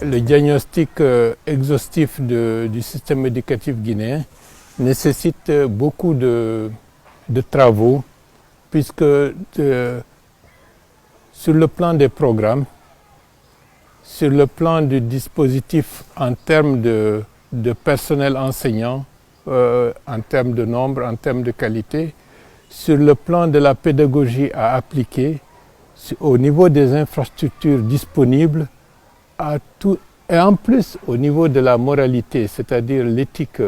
Le diagnostic exhaustif du système éducatif guinéen nécessite beaucoup de travaux, puisque sur le plan des programmes, sur le plan du dispositif en termes de personnel enseignant, en termes de nombre, en termes de qualité, sur le plan de la pédagogie à appliquer, au niveau des infrastructures disponibles, et en plus au niveau de la moralité, c'est-à-dire l'éthique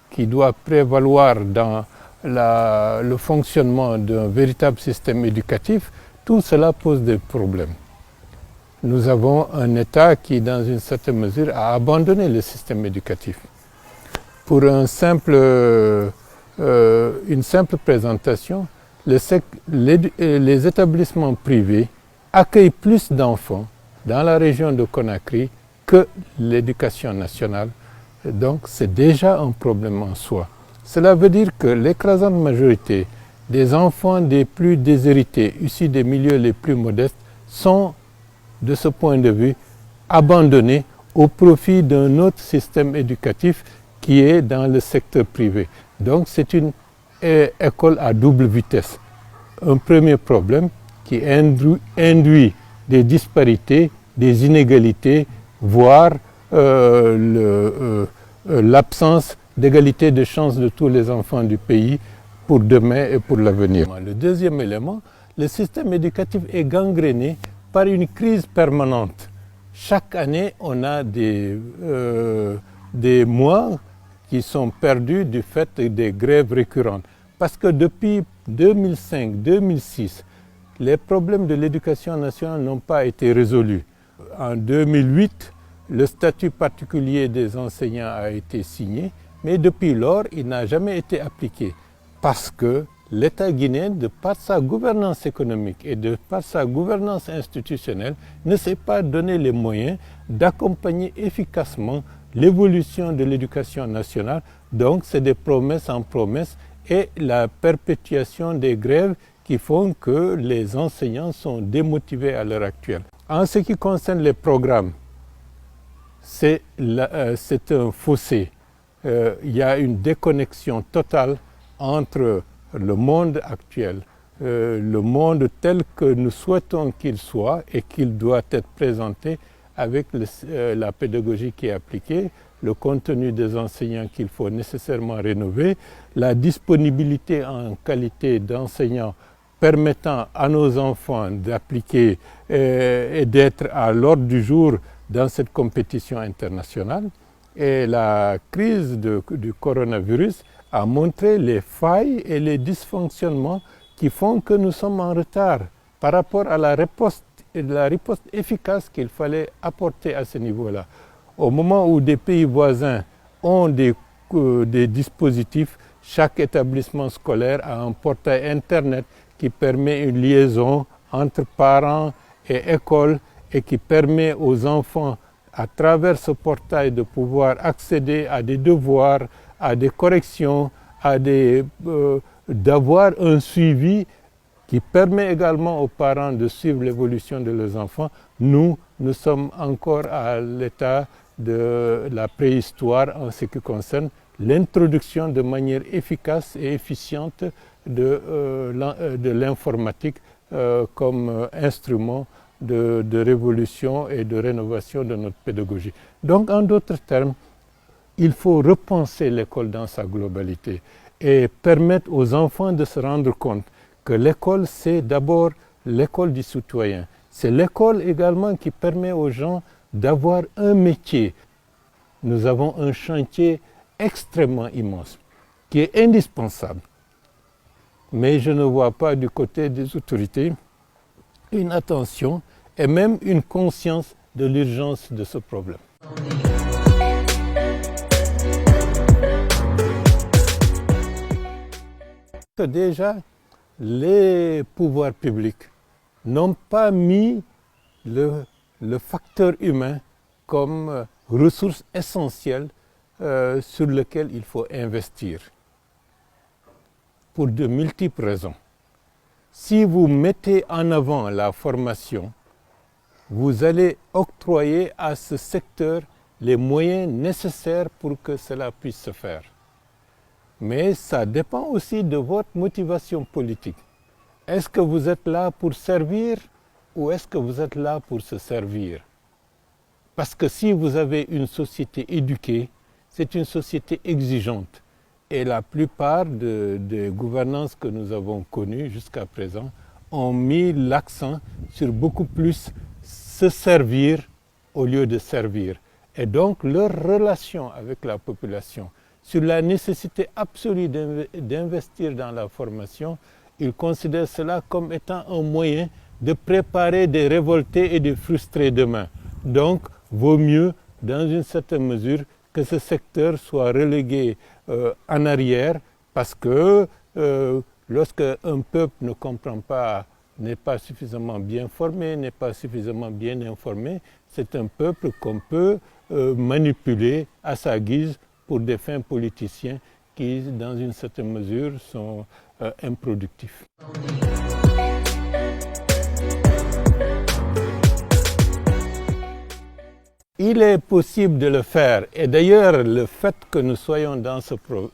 qui doit prévaloir dans le fonctionnement d'un véritable système éducatif, tout cela pose des problèmes. Nous avons un État qui, dans une certaine mesure, a abandonné le système éducatif. Pour une simple présentation, les établissements privés accueillent plus d'enfants dans la région de Conakry que l'éducation nationale. Donc c'est déjà un problème en soi. Cela veut dire que l'écrasante majorité des enfants des plus déshérités, issus des milieux les plus modestes, sont, de ce point de vue, abandonnés au profit d'un autre système éducatif qui est dans le secteur privé. Donc c'est une école à double vitesse. Un premier problème qui induit des disparités, des inégalités, voire l'absence d'égalité de chances de tous les enfants du pays pour demain et pour l'avenir. Le deuxième élément, le système éducatif est gangréné par une crise permanente. Chaque année, on a des mois qui sont perdus du fait des grèves récurrentes. Parce que depuis 2005-2006, les problèmes de l'éducation nationale n'ont pas été résolus. En 2008, le statut particulier des enseignants a été signé, mais depuis lors, il n'a jamais été appliqué. Parce que l'État guinéen, de par sa gouvernance économique et de par sa gouvernance institutionnelle, ne s'est pas donné les moyens d'accompagner efficacement l'évolution de l'éducation nationale. Donc, c'est des promesses en promesses et la perpétuation des grèves qui font que les enseignants sont démotivés à l'heure actuelle. En ce qui concerne les programmes, c'est un fossé. Il y a une déconnexion totale entre le monde actuel, le monde tel que nous souhaitons qu'il soit et qu'il doit être présenté avec la pédagogie qui est appliquée, le contenu des enseignants qu'il faut nécessairement rénover, la disponibilité en qualité d'enseignants permettant à nos enfants d'appliquer et d'être à l'ordre du jour dans cette compétition internationale. Et la crise du coronavirus a montré les failles et les dysfonctionnements qui font que nous sommes en retard par rapport à la riposte efficace qu'il fallait apporter à ce niveau-là. Au moment où des pays voisins ont des dispositifs, chaque établissement scolaire a un portail Internet qui permet une liaison entre parents et écoles et qui permet aux enfants, à travers ce portail, de pouvoir accéder à des devoirs, à des corrections, d'avoir un suivi qui permet également aux parents de suivre l'évolution de leurs enfants. Nous sommes encore à l'état de la préhistoire en ce qui concerne l'introduction de manière efficace et efficiente de l'informatique comme instrument de révolution et de rénovation de notre pédagogie. Donc, en d'autres termes, il faut repenser l'école dans sa globalité et permettre aux enfants de se rendre compte que l'école, c'est d'abord l'école du citoyen. C'est l'école également qui permet aux gens d'avoir un métier. Nous avons un chantier extrêmement immense qui est indispensable. Mais je ne vois pas du côté des autorités une attention et même une conscience de l'urgence de ce problème. Déjà, les pouvoirs publics n'ont pas mis le facteur humain comme ressource essentielle sur laquelle il faut investir, pour de multiples raisons. Si vous mettez en avant la formation vous allez octroyer à ce secteur les moyens nécessaires pour que cela puisse se faire. Mais ça dépend aussi de votre motivation politique. Est-ce que vous êtes là pour servir ou est-ce que vous êtes là pour se servir? Parce que si vous avez une société éduquée, c'est une société exigeante. Et la plupart des gouvernances que nous avons connues jusqu'à présent ont mis l'accent sur beaucoup plus se servir au lieu de servir. Et donc leur relation avec la population, sur la nécessité absolue d'investir dans la formation, ils considèrent cela comme étant un moyen de préparer des révoltés et des frustrés demain. Donc, vaut mieux, dans une certaine mesure, que ce secteur soit relégué en arrière, parce que lorsque un peuple ne comprend pas, n'est pas suffisamment bien formé, n'est pas suffisamment bien informé, c'est un peuple qu'on peut manipuler à sa guise pour des fins politiciens qui, dans une certaine mesure, sont improductifs. Il est possible de le faire et d'ailleurs le fait que nous soyons dans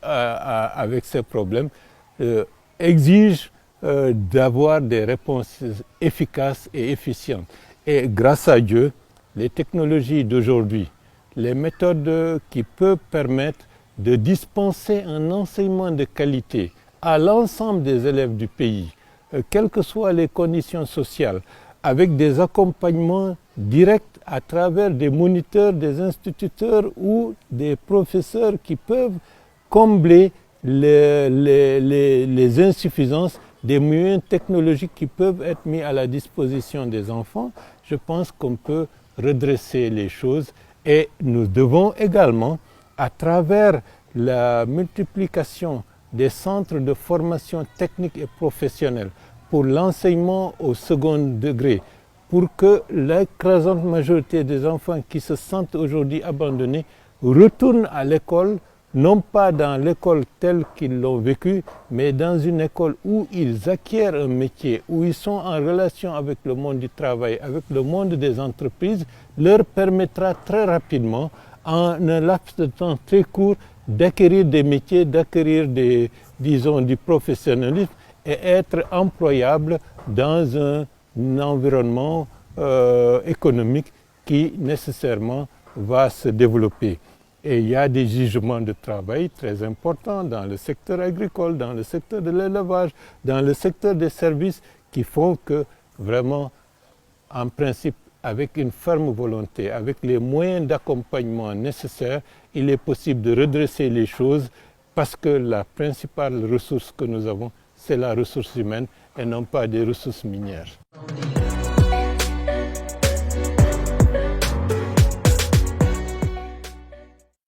avec ces problèmes exige d'avoir des réponses efficaces et efficientes. Et grâce à Dieu, les technologies d'aujourd'hui, les méthodes qui peuvent permettre de dispenser un enseignement de qualité à l'ensemble des élèves du pays, quelles que soient les conditions sociales, avec des accompagnements directs à travers des moniteurs, des instituteurs ou des professeurs qui peuvent combler les insuffisances des moyens technologiques qui peuvent être mis à la disposition des enfants. Je pense qu'on peut redresser les choses et nous devons également, à travers la multiplication des centres de formation technique et professionnelle pour l'enseignement au second degré, pour que l'écrasante majorité des enfants qui se sentent aujourd'hui abandonnés retournent à l'école, non pas dans l'école telle qu'ils l'ont vécue, mais dans une école où ils acquièrent un métier, où ils sont en relation avec le monde du travail, avec le monde des entreprises, leur permettra très rapidement, en un laps de temps très court, d'acquérir des métiers, d'acquérir du professionnalisme et être employable dans un environnement économique qui nécessairement va se développer. Et il y a des jugements de travail très importants dans le secteur agricole, dans le secteur de l'élevage, dans le secteur des services qui font que vraiment, en principe, avec une ferme volonté, avec les moyens d'accompagnement nécessaires, il est possible de redresser les choses parce que la principale ressource que nous avons, c'est la ressource humaine et non pas des ressources minières.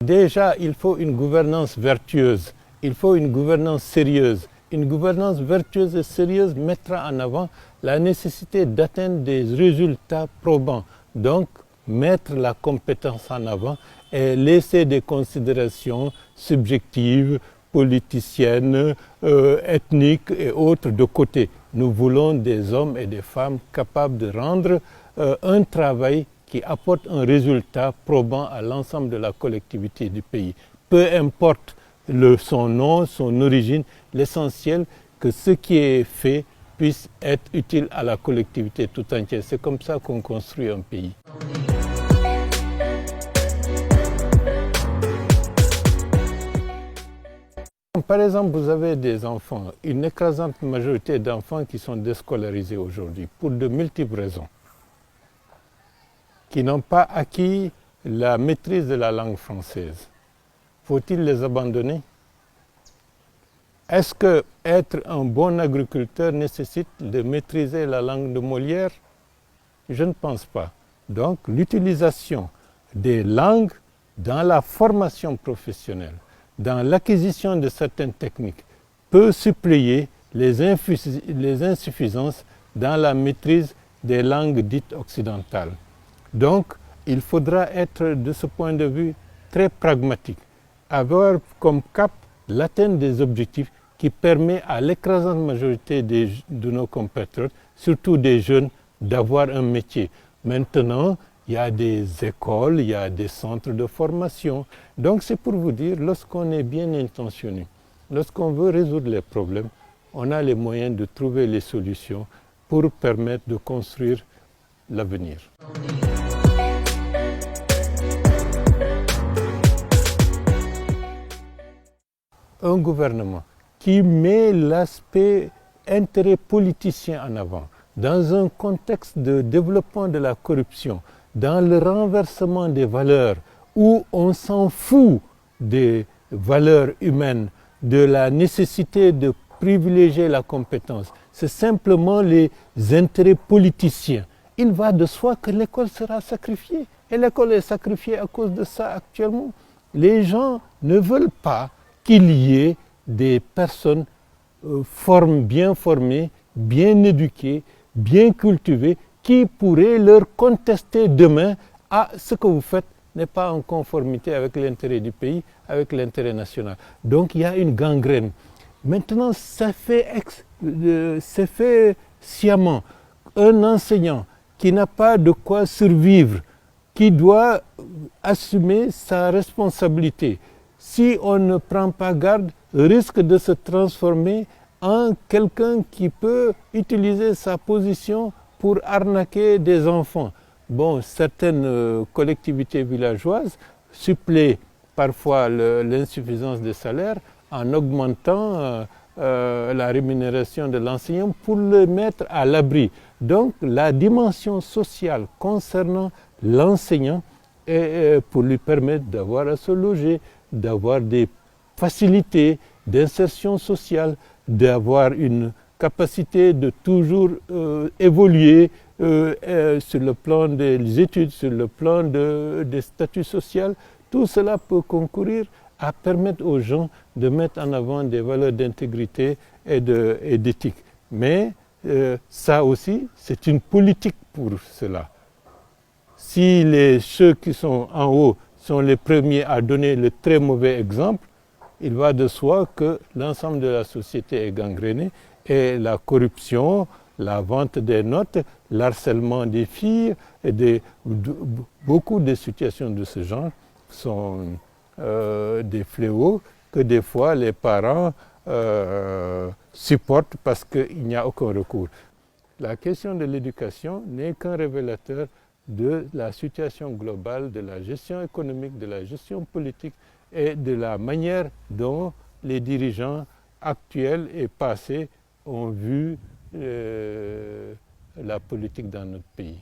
Déjà, il faut une gouvernance vertueuse, il faut une gouvernance sérieuse. Une gouvernance vertueuse et sérieuse mettra en avant la nécessité d'atteindre des résultats probants. Donc, mettre la compétence en avant et laisser des considérations subjectives, politiciennes, ethniques et autres de côté. Nous voulons des hommes et des femmes capables de rendre un travail qui apporte un résultat probant à l'ensemble de la collectivité du pays. Peu importe son nom, son origine, l'essentiel que ce qui est fait puisse être utile à la collectivité tout entière. C'est comme ça qu'on construit un pays. Par exemple, vous avez des enfants, une écrasante majorité d'enfants qui sont déscolarisés aujourd'hui pour de multiples raisons, qui n'ont pas acquis la maîtrise de la langue française. Faut-il les abandonner? Est-ce que être un bon agriculteur nécessite de maîtriser la langue de Molière? Je ne pense pas. Donc, l'utilisation des langues dans la formation professionnelle, dans l'acquisition de certaines techniques, peut suppléer les insuffisances dans la maîtrise des langues dites occidentales. Donc, il faudra être, de ce point de vue, très pragmatique, avoir comme cap l'atteinte des objectifs qui permet à l'écrasante majorité de nos compatriotes, surtout des jeunes, d'avoir un métier. Maintenant, il y a des écoles, il y a des centres de formation. Donc c'est pour vous dire, lorsqu'on est bien intentionné, lorsqu'on veut résoudre les problèmes, on a les moyens de trouver les solutions pour permettre de construire l'avenir. Un gouvernement qui met l'aspect intérêt politicien en avant, dans un contexte de développement de la corruption, dans le renversement des valeurs, où on s'en fout des valeurs humaines, de la nécessité de privilégier la compétence, c'est simplement les intérêts politiciens. Il va de soi que l'école sera sacrifiée. Et l'école est sacrifiée à cause de ça actuellement. Les gens ne veulent pas qu'il y ait des personnes bien formées, bien éduquées, bien cultivées, qui pourraient leur contester demain ce que vous faites n'est pas en conformité avec l'intérêt du pays, avec l'intérêt national. Donc il y a une gangrène. Maintenant, c'est fait sciemment. Un enseignant qui n'a pas de quoi survivre, qui doit assumer sa responsabilité, si on ne prend pas garde, risque de se transformer en quelqu'un qui peut utiliser sa position pour arnaquer des enfants. Bon, certaines collectivités villageoises suppléent parfois l'insuffisance des salaires en augmentant la rémunération de l'enseignant pour le mettre à l'abri. Donc la dimension sociale concernant l'enseignant est pour lui permettre d'avoir à se loger, d'avoir des facilités d'insertion sociale, d'avoir une capacité de toujours évoluer sur le plan des études, sur le plan des statuts sociaux. Tout cela peut concourir à permettre aux gens de mettre en avant des valeurs d'intégrité et d'éthique. Mais ça aussi, c'est une politique pour cela. Si ceux qui sont en haut sont les premiers à donner le très mauvais exemple, il va de soi que l'ensemble de la société est gangréné et la corruption, la vente des notes, l'harcèlement des filles, beaucoup de situations de ce genre sont des fléaux que des fois les parents supportent parce qu'il n'y a aucun recours. La question de l'éducation n'est qu'un révélateur de la situation globale, de la gestion économique, de la gestion politique et de la manière dont les dirigeants actuels et passés ont vu la politique dans notre pays.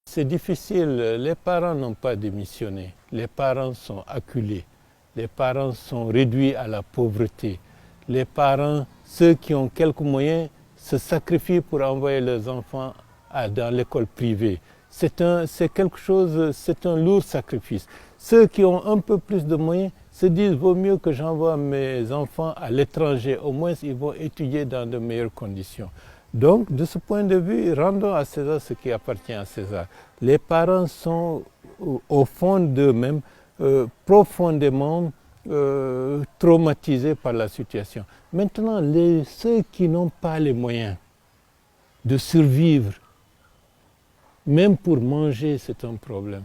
C'est difficile, les parents n'ont pas démissionné, les parents sont acculés, les parents sont réduits à la pauvreté. Les parents, ceux qui ont quelques moyens, se sacrifient pour envoyer leurs enfants dans l'école privée. C'est quelque chose, c'est un lourd sacrifice. Ceux qui ont un peu plus de moyens se disent vaut mieux que j'envoie mes enfants à l'étranger, au moins ils vont étudier dans de meilleures conditions. Donc, de ce point de vue, rendons à César ce qui appartient à César. Les parents sont, au fond d'eux-mêmes, profondément traumatisés par la situation. Maintenant, ceux qui n'ont pas les moyens de survivre, même pour manger, c'est un problème.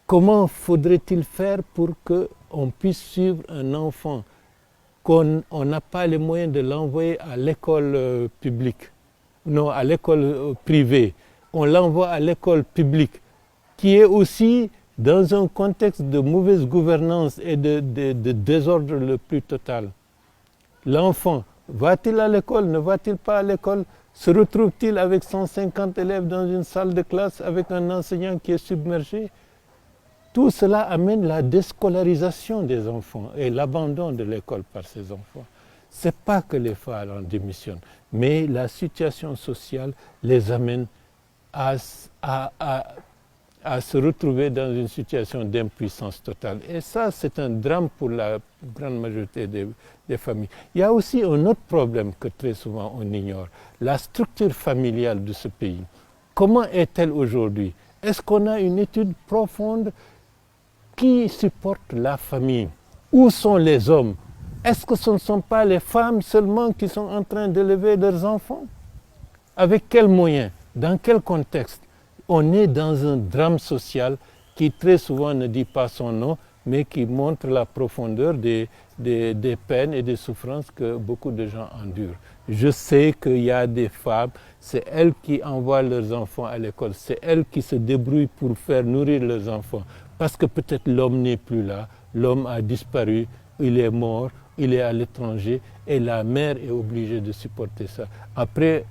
Comment faudrait-il faire pour qu'on puisse suivre un enfant qu'on n'a pas les moyens de l'envoyer à l'école publique, non, à l'école privée. On l'envoie à l'école publique, qui est aussi dans un contexte de mauvaise gouvernance et de désordre le plus total. L'enfant, va-t-il à l'école, ne va-t-il pas à l'école? Se retrouve-t-il avec 150 élèves dans une salle de classe avec un enseignant qui est submergé? Tout cela amène la déscolarisation des enfants et l'abandon de l'école par ces enfants. Ce n'est pas que les parents démissionnent, mais la situation sociale les amène à se retrouver dans une situation d'impuissance totale. Et ça, c'est un drame pour la grande majorité des familles. Il y a aussi un autre problème que très souvent on ignore, la structure familiale de ce pays. Comment est-elle aujourd'hui? Est-ce qu'on a une étude profonde qui supporte la famille? Où sont les hommes? Est-ce que ce ne sont pas les femmes seulement qui sont en train d'élever leurs enfants? Avec quels moyens? Dans quel contexte? On est dans un drame social qui très souvent ne dit pas son nom, mais qui montre la profondeur des peines et des souffrances que beaucoup de gens endurent. Je sais qu'il y a des femmes, c'est elles qui envoient leurs enfants à l'école, c'est elles qui se débrouillent pour faire nourrir leurs enfants, parce que peut-être l'homme n'est plus là, l'homme a disparu, il est mort, il est à l'étranger, et la mère est obligée de supporter ça. Après,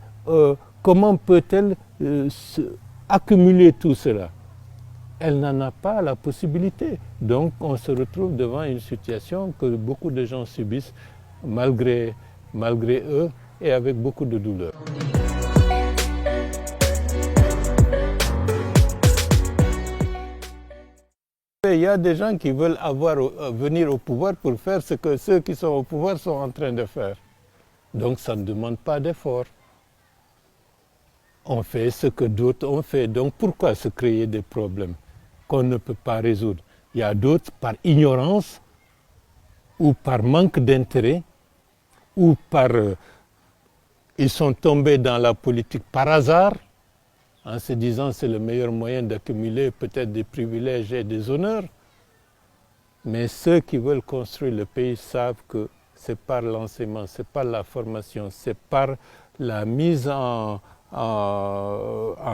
comment peut-elle accumuler tout cela? Elle n'en a pas la possibilité. Donc on se retrouve devant une situation que beaucoup de gens subissent malgré eux et avec beaucoup de douleur. Il y a des gens qui veulent venir au pouvoir pour faire ce que ceux qui sont au pouvoir sont en train de faire. Donc ça ne demande pas d'effort. On fait ce que d'autres ont fait. Donc pourquoi se créer des problèmes qu'on ne peut pas résoudre? Il y a d'autres par ignorance ou par manque d'intérêt ou par... ils sont tombés dans la politique par hasard en se disant que c'est le meilleur moyen d'accumuler peut-être des privilèges et des honneurs. Mais ceux qui veulent construire le pays savent que c'est par l'enseignement, c'est par la formation, c'est par la mise en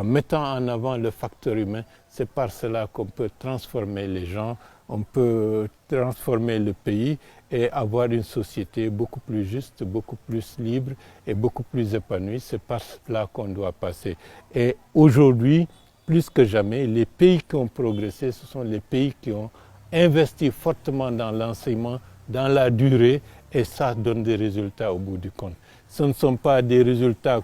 mettant en avant le facteur humain, c'est par cela qu'on peut transformer les gens, on peut transformer le pays et avoir une société beaucoup plus juste, beaucoup plus libre et beaucoup plus épanouie. C'est par là qu'on doit passer. Et aujourd'hui, plus que jamais, les pays qui ont progressé, ce sont les pays qui ont investi fortement dans l'enseignement, dans la durée, et ça donne des résultats au bout du compte. Ce ne sont pas des résultats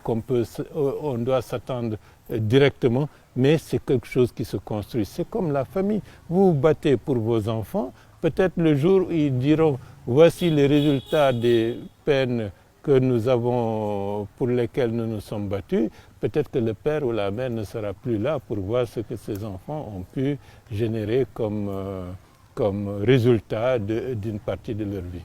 on doit s'attendre directement, mais c'est quelque chose qui se construit. C'est comme la famille. Vous vous battez pour vos enfants, peut-être le jour où ils diront « voici les résultats des peines que nous avons, pour lesquelles nous nous sommes battus », peut-être que le père ou la mère ne sera plus là pour voir ce que ses enfants ont pu générer comme résultat d'une partie de leur vie.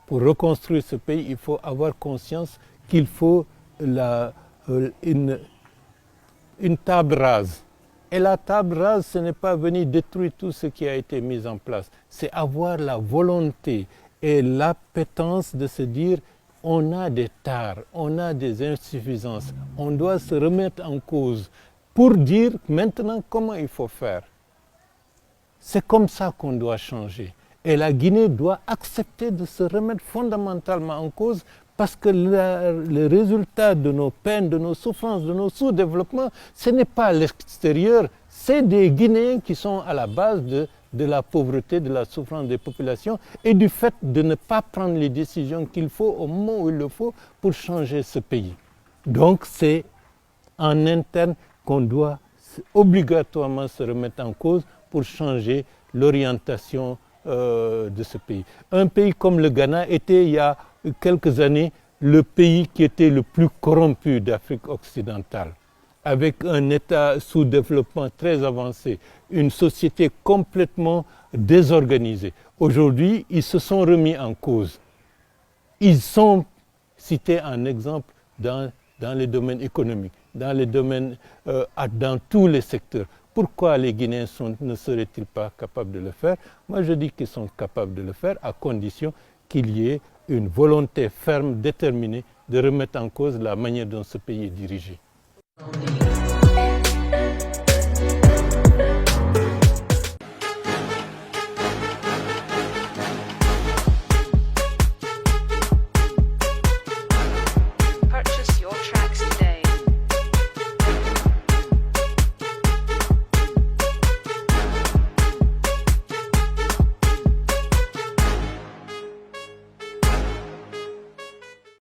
Pour reconstruire ce pays, il faut avoir conscience qu'il faut une table rase. Et la table rase, ce n'est pas venir détruire tout ce qui a été mis en place. C'est avoir la volonté et l'appétence de se dire on a des tares, on a des insuffisances, on doit se remettre en cause pour dire maintenant comment il faut faire. C'est comme ça qu'on doit changer. Et la Guinée doit accepter de se remettre fondamentalement en cause parce que le résultat de nos peines, de nos souffrances, de nos sous-développements, ce n'est pas l'extérieur, c'est des Guinéens qui sont à la base de la pauvreté, de la souffrance des populations et du fait de ne pas prendre les décisions qu'il faut au moment où il le faut pour changer ce pays. Donc c'est en interne qu'on doit obligatoirement se remettre en cause pour changer l'orientation de ce pays. Un pays comme le Ghana était il y a quelques années le pays qui était le plus corrompu d'Afrique occidentale, avec un État sous-développement très avancé, une société complètement désorganisée. Aujourd'hui, ils se sont remis en cause. Ils sont cités en exemple dans les domaines économiques, dans les domaines, dans tous les secteurs. Pourquoi les Guinéens ne seraient-ils pas capables de le faire? Moi, je dis qu'ils sont capables de le faire à condition qu'il y ait une volonté ferme, déterminée de remettre en cause la manière dont ce pays est dirigé.